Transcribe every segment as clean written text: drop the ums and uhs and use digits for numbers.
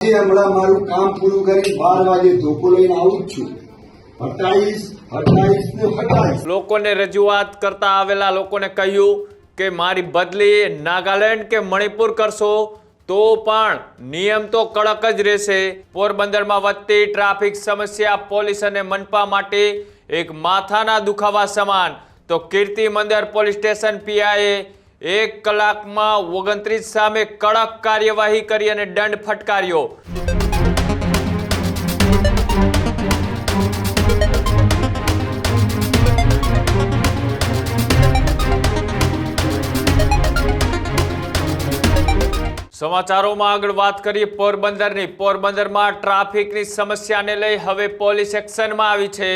હમણાં મારું કામ પૂરું કરી 12 વાગે ધોકો લઈને આવું જ છું. હટાઈશ. લોકોને રજૂઆત કરતા આવેલા લોકોને કહ્યું કે મારી બદલી નાગાલેન્ડ કે મણિપુર કરશો તો પણ નિયમ તો કડક જ રહેશે. પોરબંદરમાં વધતી ટ્રાફિક સમસ્યા પોલીસ અને મનપા માટે એક માથાના દુખાવા સમાન. તો કીર્તિ મંદિર પોલીસ સ્ટેશન પીઆઈએ 1 કલાકમાં 29 સામે કડક કાર્યવાહી કરી અને દંડ ફટકાર્યો. સમાચારોમાં આગળ વાત કરીએ પોરબંદરની. પોરબંદરમાં ટ્રાફિકની સમસ્યાને લઈ હવે પોલીસ એક્શનમાં આવી છે.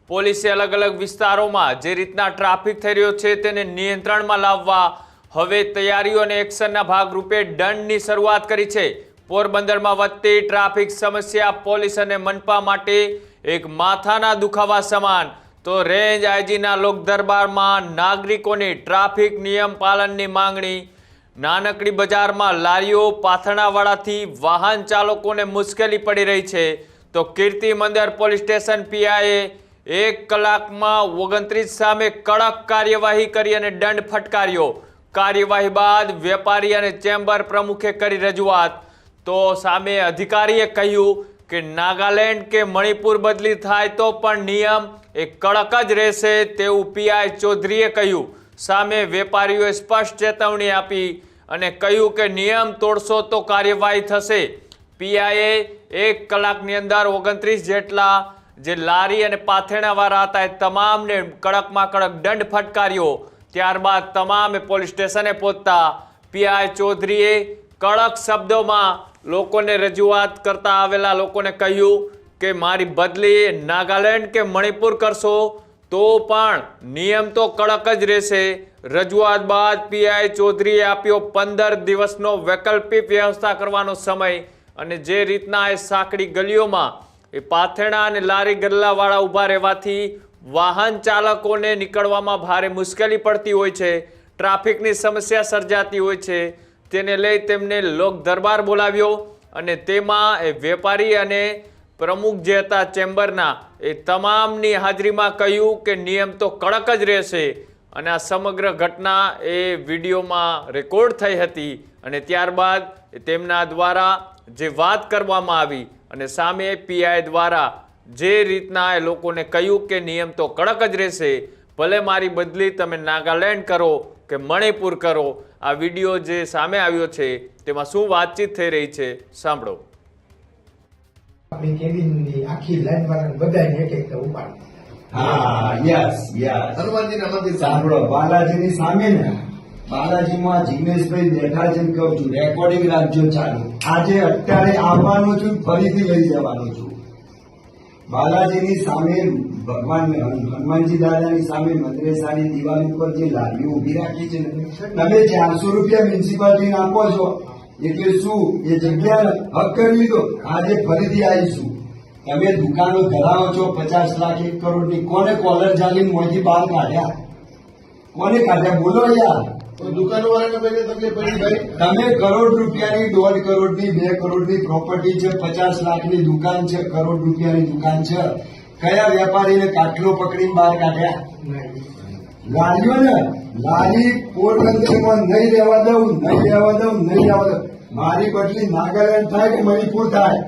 પોલીસે અલગ અલગ વિસ્તારોમાં જે રીતના ટ્રાફિક થઈ રહ્યો છે તેને નિયંત્રણમાં લાવવા હવે તૈયારીઓ અને એક્શનના ભાગરૂપે દંડની શરૂઆત કરી છે. પોરબંદરમાં વધતી ટ્રાફિક સમસ્યા પોલીસ અને મનપા માટે એક માથાના દુખાવા સમાન. તો રેન્જ આઈજીના લોક દરબારમાં નાગરિકોની ટ્રાફિક નિયમ પાલનની માંગણી. નાનકડી બજારમાં લારીઓ પાથરણાવાળાથી વાહન ચાલકોને મુશ્કેલી પડી રહી છે. તો કીર્તિ મંદિર પોલીસ સ્ટેશન પીઆઈએ 1 કલાકમાં 29 સામે કડક કાર્યવાહી કરી અને દંડ ફટકાર્યો. કાર્યવાહી બાદ વેપારી અને ચેમ્બર પ્રમુખે કરી રજૂઆત. તો સામે અધિકારીએ કહ્યું કે નાગાલેન્ડ કે મણિપુર બદલી થાય તો પણ નિયમ એ કડક જ રહેશે તેવું પીઆઈ ચૌધરીએ કહ્યું. સામે વેપારીઓએ સ્પષ્ટ ચેતવણી આપી અને કહ્યું કે નિયમ તોડશો તો કાર્યવાહી થશે. પીઆઈએ 1 કલાકની અંદર 29 જેટલા જે લારી અને પાથરણાવાળા હતા એ તમામને કડકમાં કડક દંડ ફટકાર્યો. ત્યારબાદ તમામે પોલીસ સ્ટેશને પહોંચતા પીઆઈ ચૌધરીએ કડક શબ્દોમાં લોકોને રજૂઆત કરતા આવેલા લોકોને કહ્યું કે મારી બદલી નાગાલેન્ડ કે મણિપુર કરશો તો પણ નિયમ તો કડક જ રહેશે. રજૂઆત બાદ પીઆઈ ચૌધરીએ આપ્યો 15 દિવસનો વૈકલ્પિક વ્યવસ્થા કરવાનો સમય. અને જે રીતના એ સાંકડી ગલીઓમાં એ પાથરણા અને લારી ગલ્લાવાળા ઊભા રહેવાથી વાહન ચાલકોને નીકળવામાં ભારે મુશ્કેલી પડતી હોય છે, ટ્રાફિકની સમસ્યા સર્જાતી હોય છે. તેને લઈ તેમને લોક દરબાર બોલાવ્યો અને તેમાં એ વેપારી અને પ્રમુખ જે હતા ચેમ્બરના એ તમામની હાજરીમાં કહ્યું કે નિયમ તો કડક જ રહેશે. અને આ સમગ્ર ઘટના એ વિડીયોમાં રેકોર્ડ થઈ હતી અને ત્યારબાદ તેમના દ્વારા જે વાત કરવામાં આવી અને સામે પીઆઈ દ્વારા જે રીતના એ લોકોને કહ્યું કે નિયમ તો કડક જ રહેશે, ભલે મારી બદલી તમે નાગાલેન્ડ કરો કે મણિપુર કરો. આ વિડીયો જે સામે આવ્યો છે તેમાં શું વાતચીત થઈ રહી છે સાંભળો. આપણી કેબિનની આખી લાઈન વાળા બધાને એક એક ઉપાડી. હા, યસ. હનુમાનજીના મંદિર સાંભળો, બાલાજીની સામે ને બાલાજીમાં જિગ્નેશભાઈ બેઠા છે ને કહું છું રેકોર્ડિંગ રાખજો ચાલુ. આજે અત્યારે આવવાનો છું, ફરીથી લઈ જવાનો છું. બાલાજીની સામે ભગવાન હનુમાનજી દાદાની સામે મદ્રેસાની દિવાલ ઉપર જે લારીઓ ઉભી રાખી છે ને તમે 400 રૂપિયા મ્યુનિસિપાલિટીને આપો છો એટલે શું એ જગ્યા હક કરી લીધો. આજે ફરીથી આવીશું. તમે દુકાનો ધરાવો છો 50 લાખ 1 કરોડની. કોને કોલર ચાલીને મોંથી બહાર કાઢ્યા? કોને કાઢ્યા બોલો યાર? દુકાનો વાળાને તકલીફ પડી ભાઈ. તમે કરોડ રૂપિયાની 1.5 કરોડની 2 કરોડની પ્રોપર્ટી છે, 50 લાખની દુકાન છે, કરોડ રૂપિયાની દુકાન છે. કયા વેપારીને કાટલો પકડીને બહાર કાઢ્યા? લારીઓ ને લારી પોરબંદરમાં નહીં રહેવા દઉં. મારી બદલી નાગાલેન્ડ થાય કે મણિપુર થાય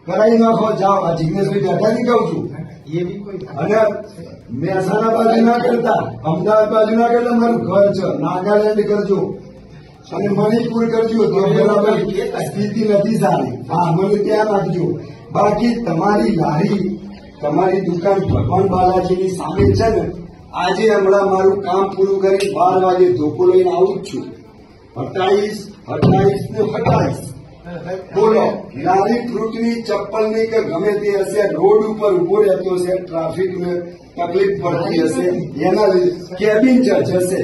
કરાવી નાખો. જાઓ. આ જિગ્નેશભાઈ બેઠાથી કહું છું. એ બી કોઈ અને મહેસાણા બાજુ ના કરતા, અમદાવાદ બાજુ ના કરતા મારું ઘર છે. નાગાલેન્ડ કરજો અને મણિપુર કરજો તો બરાબર સ્થિતિ નથી સારી. હા, મને ત્યાં નાખજો. બાકી તમારી લારી તમારી દુકાન ભગવાન બાલાજીની સામે છે ને આજે હમણાં મારું કામ પૂરું કરી 12 વાગે ધોકો લઈને આવું જ છું. હટાઈશ. બોલો, લારી ફ્રૂટની ચપ્પલની કે ગમે તે હશે, રોડ ઉપર ઉભો રહેતો હશે, ટ્રાફિકને તકલીફ પડતી હશે, એના લીધે કેબિન જશે.